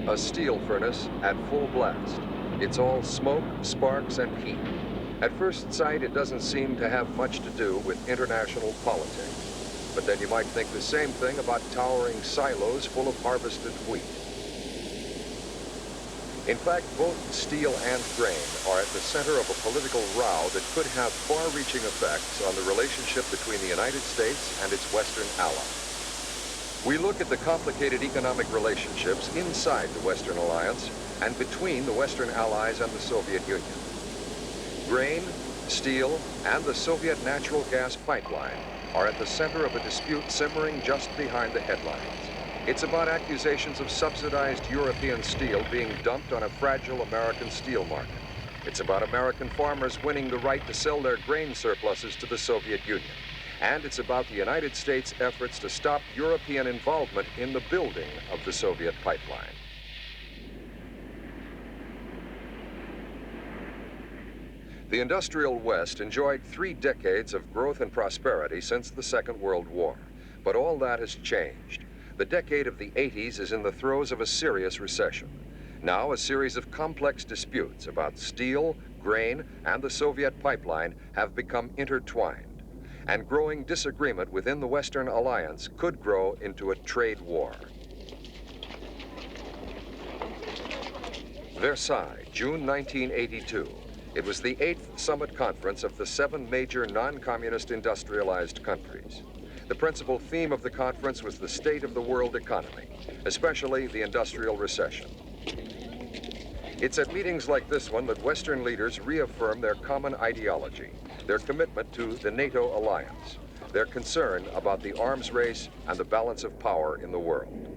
A steel furnace at full blast. It's all smoke, sparks, and heat. At first sight, it doesn't seem to have much to do with international politics. But then you might think the same thing about towering silos full of harvested wheat. In fact, both steel and grain are at the center of a political row that could have far-reaching effects on the relationship between the United States and its Western allies. We look at the complicated economic relationships inside the Western Alliance and between the Western Allies and the Soviet Union. Grain, steel, and the Soviet natural gas pipeline are at the center of a dispute simmering just behind the headlines. It's about accusations of subsidized European steel being dumped on a fragile American steel market. It's about American farmers winning the right to sell their grain surpluses to the Soviet Union. And it's about the United States' efforts to stop European involvement in the building of the Soviet pipeline. The industrial West enjoyed 3 decades of growth and prosperity since the Second World War, but all that has changed. The decade of the 80s is in the throes of a serious recession. Now, a series of complex disputes about steel, grain, and the Soviet pipeline have become intertwined, and growing disagreement within the Western Alliance could grow into a trade war. Versailles, June 1982. It was the 8th summit conference of the 7 major non-communist industrialized countries. The principal theme of the conference was the state of the world economy, especially the industrial recession. It's at meetings like this one that Western leaders reaffirm their common ideology, their commitment to the NATO alliance, their concern about the arms race and the balance of power in the world.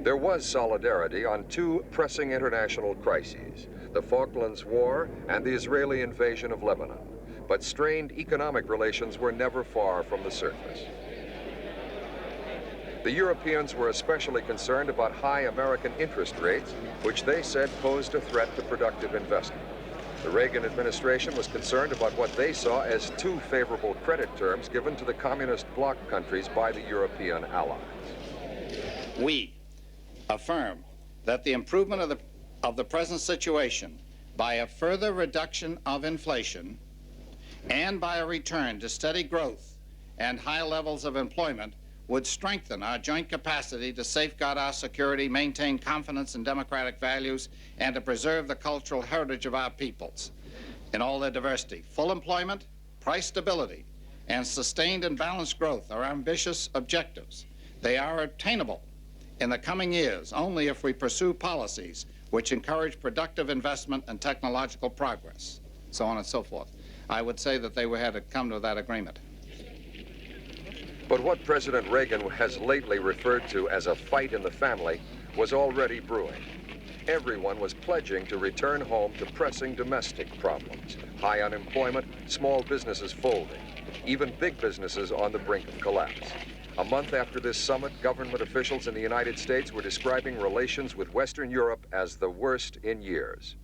There was solidarity on 2 pressing international crises, the Falklands War and the Israeli invasion of Lebanon. But strained economic relations were never far from the surface. The Europeans were especially concerned about high American interest rates, which they said posed a threat to productive investment. The Reagan administration was concerned about what they saw as too favorable credit terms given to the communist bloc countries by the European allies. We affirm that the improvement of the present situation by a further reduction of inflation and by a return to steady growth and high levels of employment would strengthen our joint capacity to safeguard our security, maintain confidence in democratic values, and to preserve the cultural heritage of our peoples in all their diversity. Full employment, price stability, and sustained and balanced growth are ambitious objectives. They are attainable in the coming years only if we pursue policies which encourage productive investment and technological progress, so on and so forth. I would say that they had to come to that agreement. But what President Reagan has lately referred to as a fight in the family was already brewing. Everyone was pledging to return home to pressing domestic problems, high unemployment, small businesses folding, even big businesses on the brink of collapse. A month after this summit, government officials in the United States were describing relations with Western Europe as the worst in years.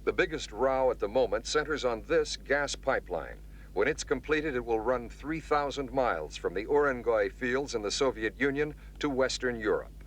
The biggest row at the moment centers on this gas pipeline. When it's completed, it will run 3,000 miles from the Urengoy fields in the Soviet Union to Western Europe.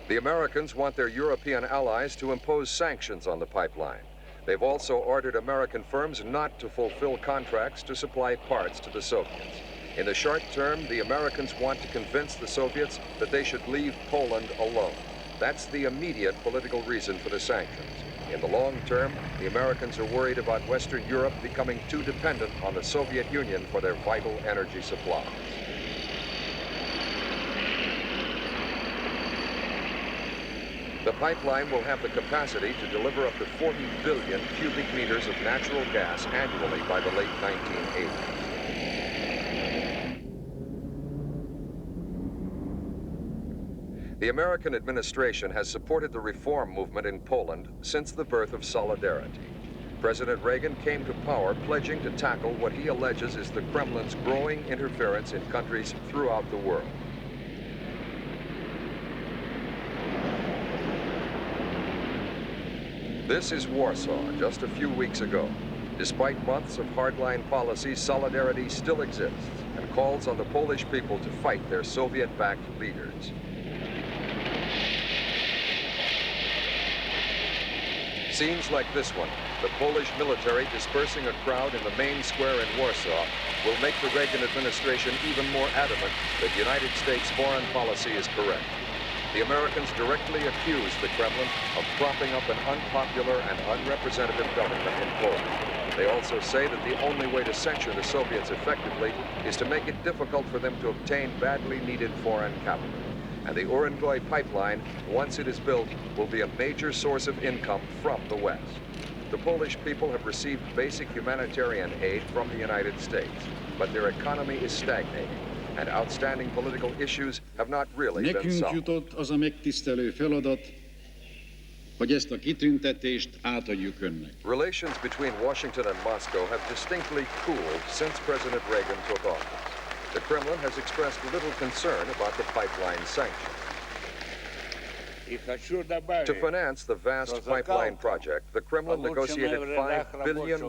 The Americans want their European allies to impose sanctions on the pipeline. They've also ordered American firms not to fulfill contracts to supply parts to the Soviets. In the short term, the Americans want to convince the Soviets that they should leave Poland alone. That's the immediate political reason for the sanctions. In the long term, the Americans are worried about Western Europe becoming too dependent on the Soviet Union for their vital energy supplies. The pipeline will have the capacity to deliver up to 40 billion cubic meters of natural gas annually by the late 1980s. The American administration has supported the reform movement in Poland since the birth of Solidarity. President Reagan came to power pledging to tackle what he alleges is the Kremlin's growing interference in countries throughout the world. This is Warsaw just a few weeks ago. Despite months of hardline policy, solidarity still exists and calls on the Polish people to fight their Soviet-backed leaders. Scenes like this one, the Polish military dispersing a crowd in the main square in Warsaw, will make the Reagan administration even more adamant that United States foreign policy is correct. The Americans directly accuse the Kremlin of propping up an unpopular and unrepresentative government in Poland. They also say that the only way to censure the Soviets effectively is to make it difficult for them to obtain badly needed foreign capital. And the Urengoy pipeline, once it is built, will be a major source of income from the West. The Polish people have received basic humanitarian aid from the United States, but their economy is stagnating, and outstanding political issues have not really been Nekünk solved. jutott az a megtisztelő feladat, hogy ezt a kitüntetést átadjuk önnek. Relations between Washington and Moscow have distinctly cooled since President Reagan took office. The Kremlin has expressed little concern about the pipeline sanctions. To finance the vast pipeline project, the Kremlin negotiated $5 billion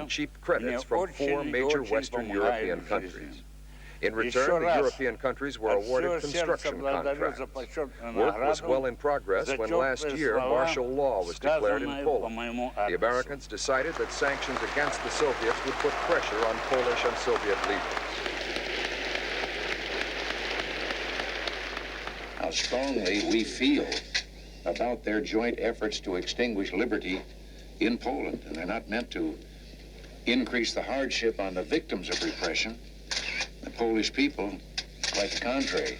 in cheap credits from 4 major Western European countries. In return, the European countries were awarded construction contracts. Work was well in progress when last year martial law was declared in Poland. The Americans decided that sanctions against the Soviets would put pressure on Polish and Soviet leaders. How strongly we feel about their joint efforts to extinguish liberty in Poland. And they're not meant to increase the hardship on the victims of repression. The Polish people, quite the contrary.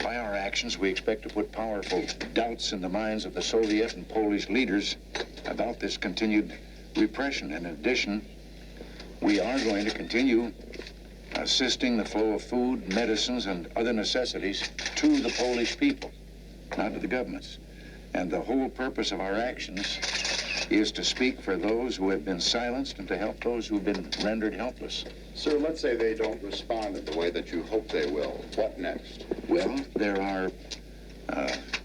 By our actions, we expect to put powerful doubts in the minds of the Soviet and Polish leaders about this continued repression. In addition, we are going to continue assisting the flow of food, medicines, and other necessities to the Polish people, not to the governments. And the whole purpose of our actions is to speak for those who have been silenced and to help those who have been rendered helpless. Sir, let's say they don't respond in the way that you hope they will. What next? Well, there are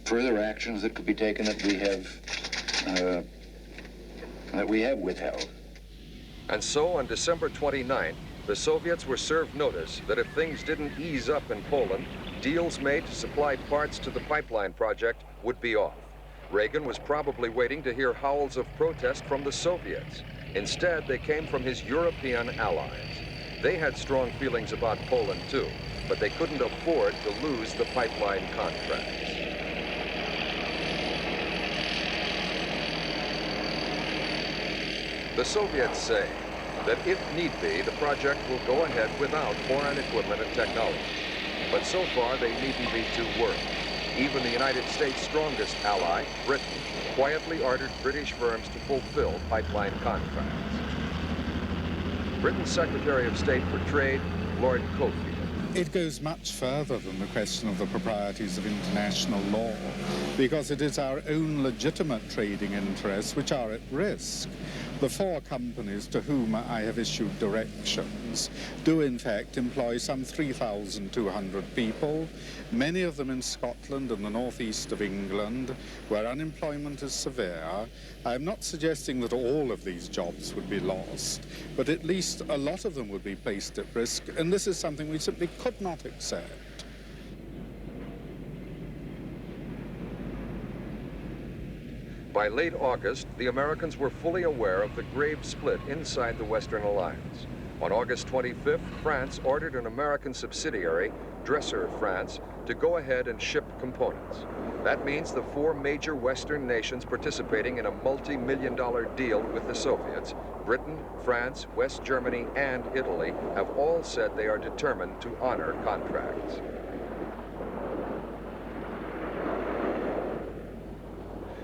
further actions that could be taken that we have withheld. And so on December 29th, the Soviets were served notice that if things didn't ease up in Poland, deals made to supply parts to the pipeline project would be off. Reagan was probably waiting to hear howls of protest from the Soviets. Instead, they came from his European allies. They had strong feelings about Poland too, but they couldn't afford to lose the pipeline contracts. The Soviets say that if need be, the project will go ahead without foreign equipment and technology. But so far, they needn't be too worried. Even the United States' strongest ally, Britain, quietly ordered British firms to fulfill pipeline contracts. Britain's Secretary of State for Trade, Lord Cofield. It goes much further than the question of the proprieties of international law, because it is our own legitimate trading interests which are at risk. The 4 companies to whom I have issued directions do in fact employ some 3,200 people, many of them in Scotland and the northeast of England, where unemployment is severe. I am not suggesting that all of these jobs would be lost, but at least a lot of them would be placed at risk, and this is something we simply could not accept. By late August, the Americans were fully aware of the grave split inside the Western Alliance. On August 25th, France ordered an American subsidiary, Dresser France, to go ahead and ship components. That means the 4 major Western nations participating in a multi-million-dollar deal with the Soviets, Britain, France, West Germany, and Italy, have all said they are determined to honor contracts.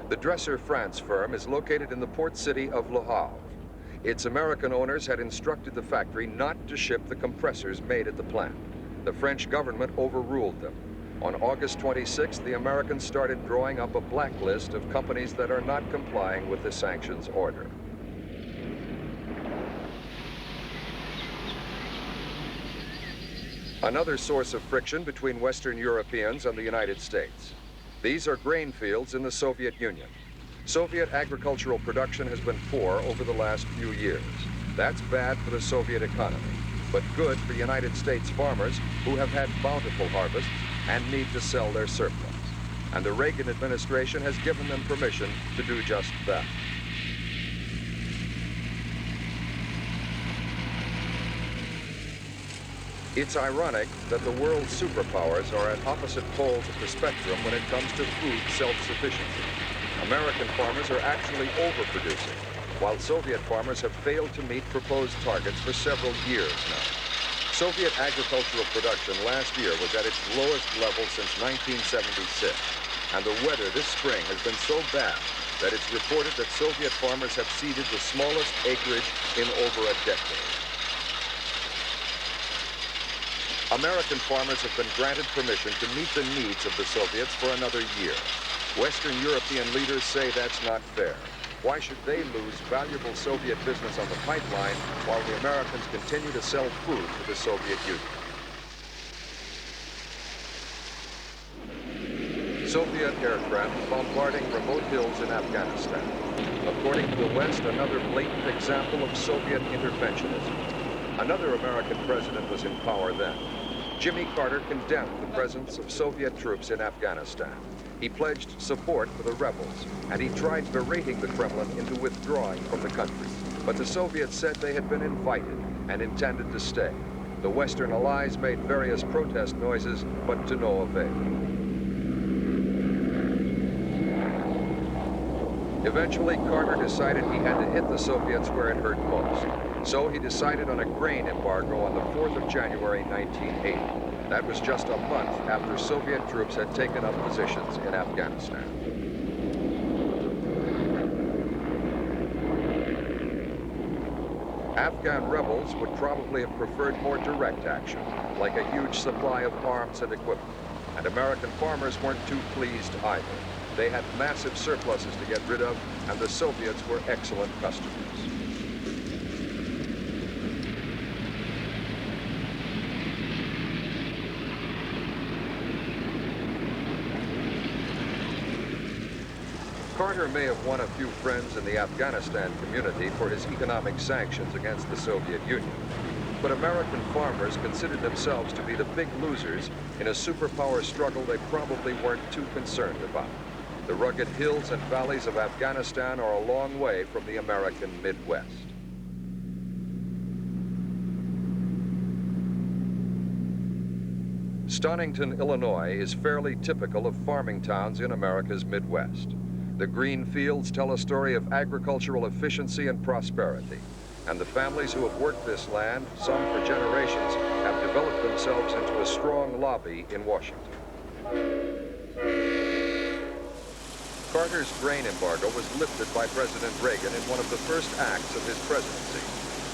The Dresser France firm is located in the port city of Le Havre. Its American owners had instructed the factory not to ship the compressors made at the plant. The French government overruled them. On August 26th, the Americans started drawing up a blacklist of companies that are not complying with the sanctions order. Another source of friction between Western Europeans and the United States. These are grain fields in the Soviet Union. Soviet agricultural production has been poor over the last few years. That's bad for the Soviet economy, but good for United States farmers who have had bountiful harvests and need to sell their surplus. And the Reagan administration has given them permission to do just that. It's ironic that the world's superpowers are at opposite poles of the spectrum when it comes to food self-sufficiency. American farmers are actually overproducing, while Soviet farmers have failed to meet proposed targets for several years now. Soviet agricultural production last year was at its lowest level since 1976, and the weather this spring has been so bad that it's reported that Soviet farmers have seeded the smallest acreage in over a decade. American farmers have been granted permission to meet the needs of the Soviets for another year. Western European leaders say that's not fair. Why should they lose valuable Soviet business on the pipeline while the Americans continue to sell food to the Soviet Union? Soviet aircraft bombarding remote hills in Afghanistan. According to the West, another blatant example of Soviet interventionism. Another American president was in power then. Jimmy Carter condemned the presence of Soviet troops in Afghanistan. He pledged support for the rebels, and he tried berating the Kremlin into withdrawing from the country. But the Soviets said they had been invited and intended to stay. The Western allies made various protest noises, but to no avail. Eventually, Carter decided he had to hit the Soviets where it hurt most. So he decided on a grain embargo on the 4th of January, 1980. That was just a month after Soviet troops had taken up positions in Afghanistan. Afghan rebels would probably have preferred more direct action, like a huge supply of arms and equipment. And American farmers weren't too pleased either. They had massive surpluses to get rid of, and the Soviets were excellent customers. Carter may have won a few friends in the Afghanistan community for his economic sanctions against the Soviet Union. But American farmers considered themselves to be the big losers in a superpower struggle they probably weren't too concerned about. The rugged hills and valleys of Afghanistan are a long way from the American Midwest. Stonington, Illinois is fairly typical of farming towns in America's Midwest. The green fields tell a story of agricultural efficiency and prosperity. And the families who have worked this land, some for generations, have developed themselves into a strong lobby in Washington. Carter's grain embargo was lifted by President Reagan in one of the first acts of his presidency.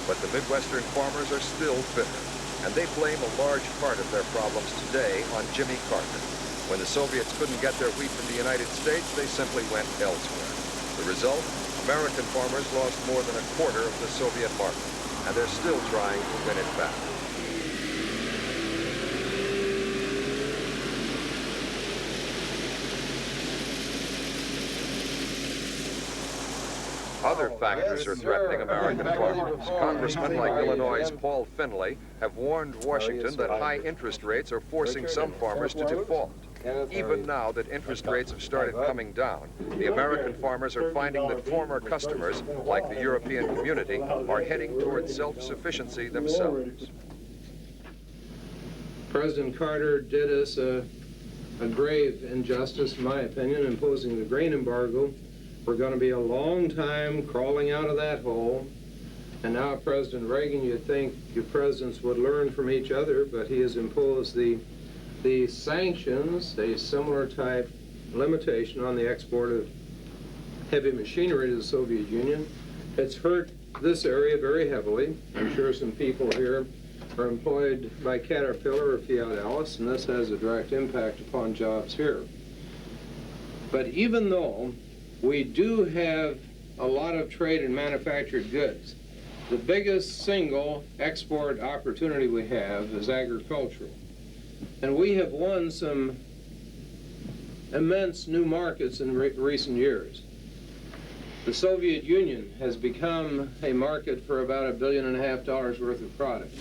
But the Midwestern farmers are still bitter, and they blame a large part of their problems today on Jimmy Carter. When the Soviets couldn't get their wheat from the United States, they simply went elsewhere. The result? American farmers lost more than a quarter of the Soviet market, and they're still trying to win it back. Other factors are threatening American farmers. Congressmen like Illinois' Paul Finley have warned Washington that high interest rates are forcing some farmers to default. Even now that interest rates have started coming down, the American farmers are finding that former customers, like the European community, are heading towards self-sufficiency themselves. President Carter did us a grave injustice, in my opinion, imposing the grain embargo. We're going to be a long time crawling out of that hole. And now President Reagan, you'd think your presidents would learn from each other, but he has imposed the sanctions, a similar type limitation on the export of heavy machinery to the Soviet Union. It's hurt this area very heavily. I'm sure some people here are employed by Caterpillar or Fiat Alice, and this has a direct impact upon jobs here. But even though we do have a lot of trade in manufactured goods, the biggest single export opportunity we have is agricultural. And we have won some immense new markets in recent years. The Soviet Union has become a market for about $1.5 billion worth of product.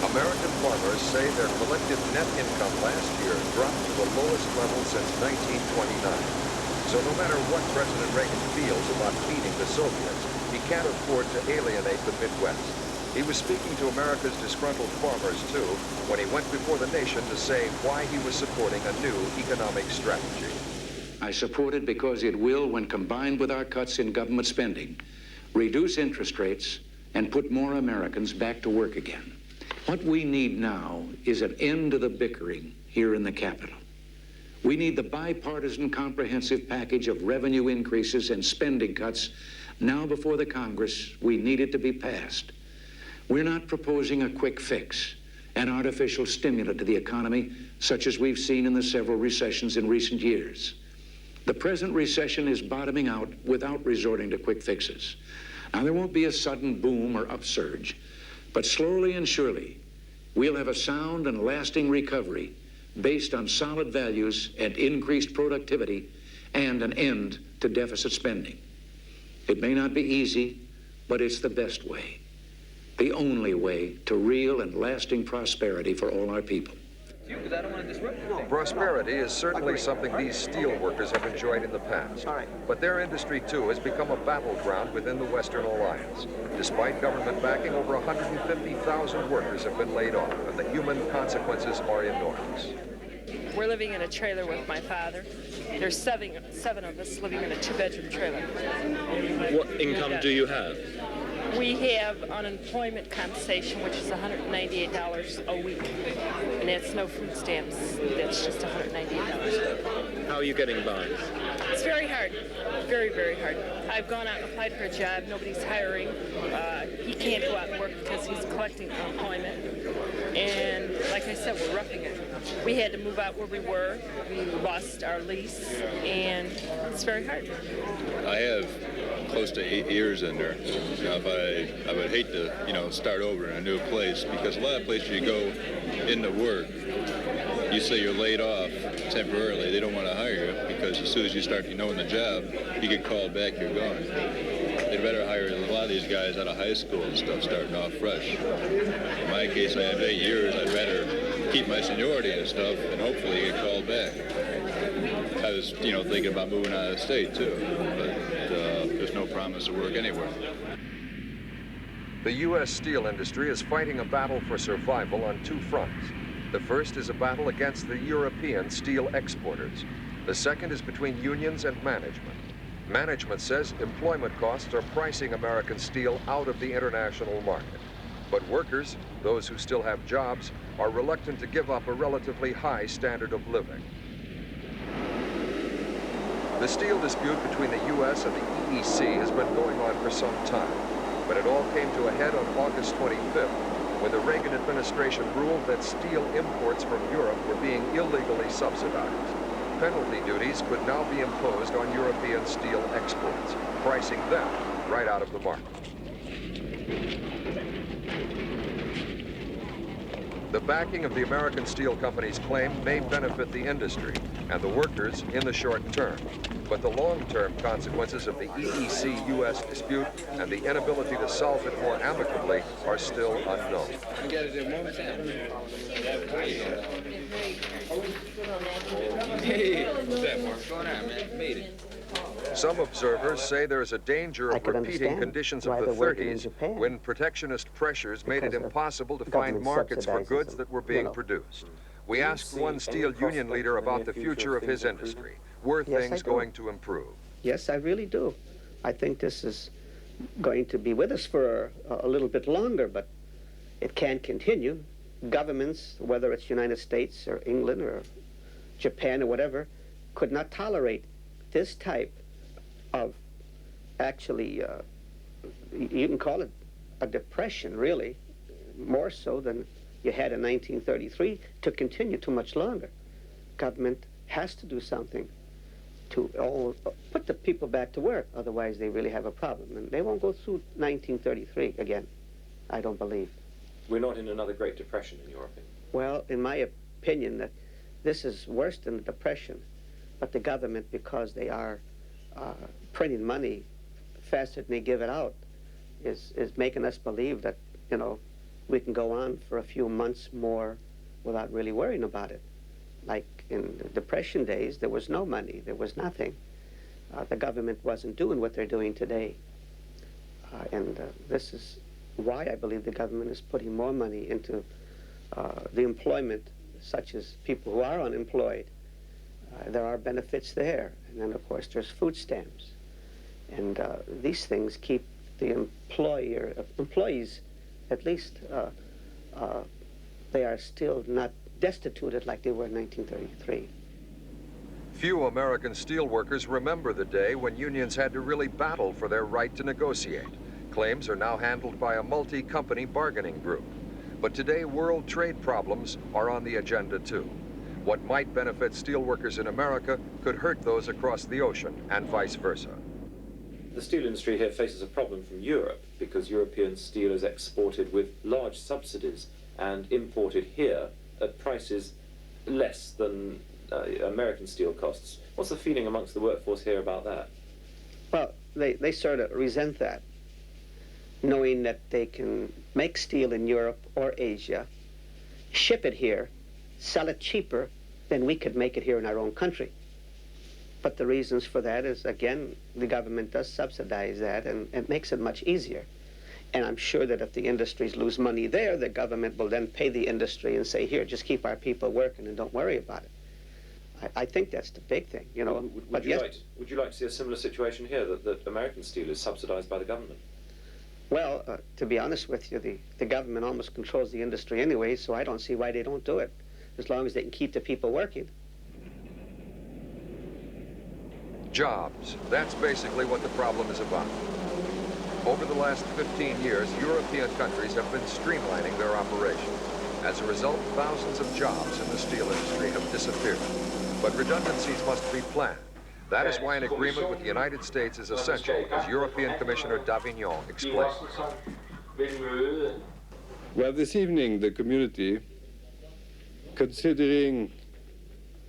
American farmers say their collective net income last year dropped to the lowest level since 1929. So no matter what President Reagan feels about feeding the Soviets, he can't afford to alienate the Midwest. He was speaking to America's disgruntled farmers, too, when he went before the nation to say why he was supporting a new economic strategy. I support it because it will, when combined with our cuts in government spending, reduce interest rates and put more Americans back to work again. What we need now is an end to the bickering here in the Capitol. We need the bipartisan comprehensive package of revenue increases and spending cuts now before the Congress. We need it to be passed. We're not proposing a quick fix, an artificial stimulant to the economy, such as we've seen in the several recessions in recent years. The present recession is bottoming out without resorting to quick fixes. Now, there won't be a sudden boom or upsurge, but slowly and surely, we'll have a sound and lasting recovery based on solid values and increased productivity and an end to deficit spending. It may not be easy, but it's the best way, the only way to real and lasting prosperity for all our people. Prosperity is certainly something these steel workers have enjoyed in the past. But their industry, too, has become a battleground within the Western Alliance. Despite government backing, over 150,000 workers have been laid off, and the human consequences are enormous. We're living in a trailer with my father. There's seven of us living in a two-bedroom trailer. What income do you have? We have unemployment compensation, which is $198 a week, and that's no food stamps. That's just $198. How are you getting by? It's very hard, very, very hard. I've gone out and applied for a job. Nobody's hiring. He can't go out and work because he's collecting unemployment. And like I said, we're roughing it. We had to move out where we were. We lost our lease, and it's very hard. I have close to 8 years in there. Now, if I would hate to, start over in a new place, because a lot of places you go into work, you say you're laid off temporarily. They don't want to hire you because as soon as you start knowing the job, you get called back, you're gone. They'd better hire a lot of these guys out of high school and stuff, starting off fresh. In my case, I have 8 years. I'd rather keep my seniority and stuff and hopefully get called back. I was, thinking about moving out of the state, too, but there's no promise of work anywhere. The U.S. steel industry is fighting a battle for survival on two fronts. The first is a battle against the European steel exporters. The second is between unions and management. Management says employment costs are pricing American steel out of the international market. But workers, those who still have jobs, are reluctant to give up a relatively high standard of living. The steel dispute between the U.S. and the EEC has been going on for some time, but it all came to a head on August 25th, when the Reagan administration ruled that steel imports from Europe were being illegally subsidized. Penalty duties could now be imposed on European steel exports, pricing them right out of the market. The backing of the American steel company's claim may benefit the industry and the workers in the short term, but the long-term consequences of the EEC-U.S. dispute and the inability to solve it more amicably are still unknown. Some observers say there is a danger of repeating conditions of the 30s when protectionist pressures made it impossible to find markets for goods that were being produced. We asked one steel union leader about the future of his industry. Were things going to improve? Yes, I really do. I think this is going to be with us for a little bit longer, but it can't continue. Governments, whether it's United States or England or Japan or whatever, could not tolerate this type of actually, you can call it a depression, really, more so than you had in 1933, to continue too much longer. Government has to do something to put the people back to work, otherwise they really have a problem. And they won't go through 1933 again, I don't believe. We're not in another Great Depression, in your opinion? Well, in my opinion, that this is worse than the Depression, but the government, because they are printing money faster than they give it out is making us believe that, you know, we can go on for a few months more without really worrying about it. Like in the Depression days, there was no money, there was nothing. The government wasn't doing what they're doing today. And this is why I believe the government is putting more money into the employment, such as people who are unemployed. There are benefits there. And then, of course, there's food stamps. And these things keep the employees, at least, they are still not destituted like they were in 1933. Few American steelworkers remember the day when unions had to really battle for their right to negotiate. Claims are now handled by a multi-company bargaining group. But today, world trade problems are on the agenda too. What might benefit steelworkers in America could hurt those across the ocean, and vice versa. The steel industry here faces a problem from Europe because European steel is exported with large subsidies and imported here at prices less than American steel costs. What's the feeling amongst the workforce here about that? Well, they sort of resent that, knowing that they can make steel in Europe or Asia, ship it here, sell it cheaper than we could make it here in our own country. But the reasons for that is, again, the government does subsidize that, and it makes it much easier. And I'm sure that if the industries lose money there, the government will then pay the industry and say, here, just keep our people working and don't worry about it. I think that's the big thing, you know. Would you like to see a similar situation here, that American steel is subsidized by the government? Well, to be honest with you, the government almost controls the industry anyway, so I don't see why they don't do it, as long as they can keep the people working. Jobs. That's basically what the problem is about. Over the last 15 years, European countries have been streamlining their operations. As a result, thousands of jobs in the steel industry have disappeared. But redundancies must be planned. That is why an agreement with the United States is essential, as European Commissioner Davignon explained. Well, this evening, the community, considering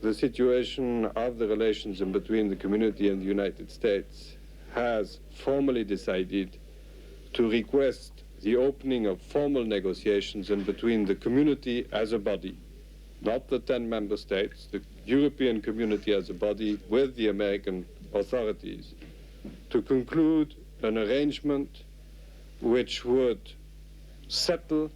the situation of the relations in between the community and the United States, has formally decided to request the opening of formal negotiations in between the community as a body, not the 10 member states, the European community as a body with the American authorities, to conclude an arrangement which would settle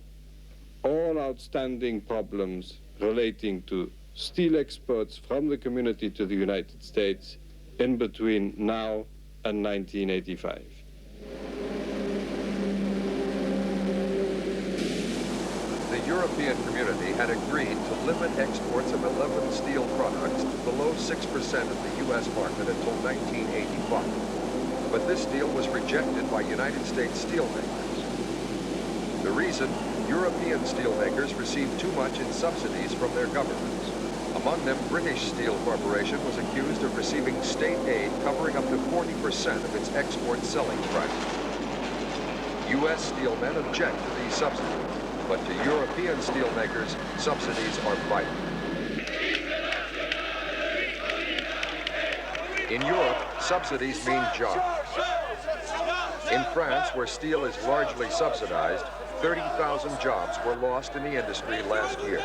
all outstanding problems relating to steel exports from the community to the United States in between now and 1985. The European community had agreed to limit exports of 11 steel products to below 6% of the U.S. market until 1985. But this deal was rejected by United States steelmakers. The reason? European steelmakers received too much in subsidies from their governments. Among them, British Steel Corporation was accused of receiving state aid covering up to 40% of its export selling prices. U.S. steelmen object to these subsidies, but to European steelmakers, subsidies are vital. In Europe, subsidies mean jobs. In France, where steel is largely subsidized, 30,000 jobs were lost in the industry last year.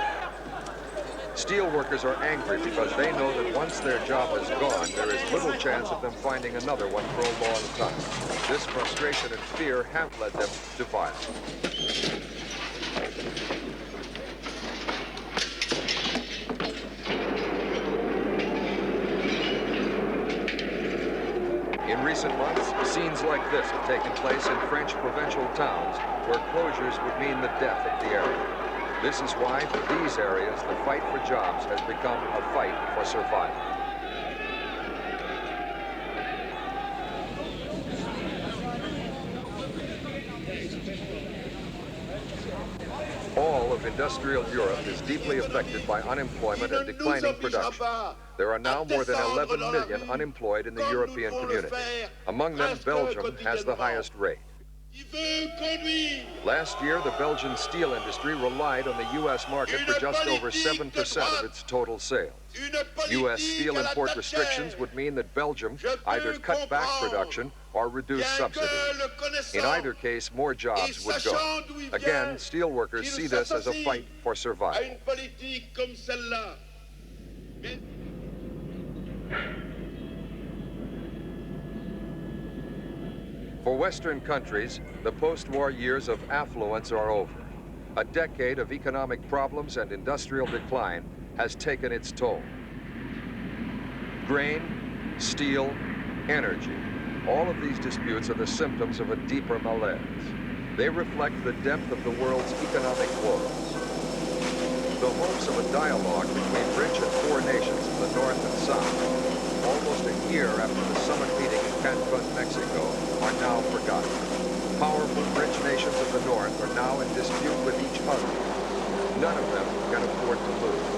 Steel workers are angry because they know that once their job is gone, there is little chance of them finding another one for a long time. This frustration and fear have led them to violence. In recent months, scenes like this have taken place in French provincial towns where closures would mean the death of the area. This is why, for these areas, the fight for jobs has become a fight for survival. All of industrial Europe is deeply affected by unemployment and declining production. There are now more than 11 million unemployed in the European community. Among them, Belgium has the highest rate. Last year, the Belgian steel industry relied on the U.S. market for just over 7% of its total sales. U.S. steel import restrictions would mean that Belgium either cut back production or reduce subsidies. In either case, more jobs would go. Again, steelworkers see this as a fight for survival. For Western countries, the post-war years of affluence are over. A decade of economic problems and industrial decline has taken its toll. Grain, steel, energy, all of these disputes are the symptoms of a deeper malaise. They reflect the depth of the world's economic woes. The hopes of a dialogue between rich and poor nations of the North and South, almost a year after the summit meeting in Cancun, Mexico, are now forgotten. Powerful, rich nations of the North are now in dispute with each other. None of them can afford to lose.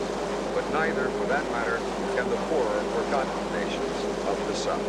But neither, for that matter, can the poorer, forgotten nations of the South.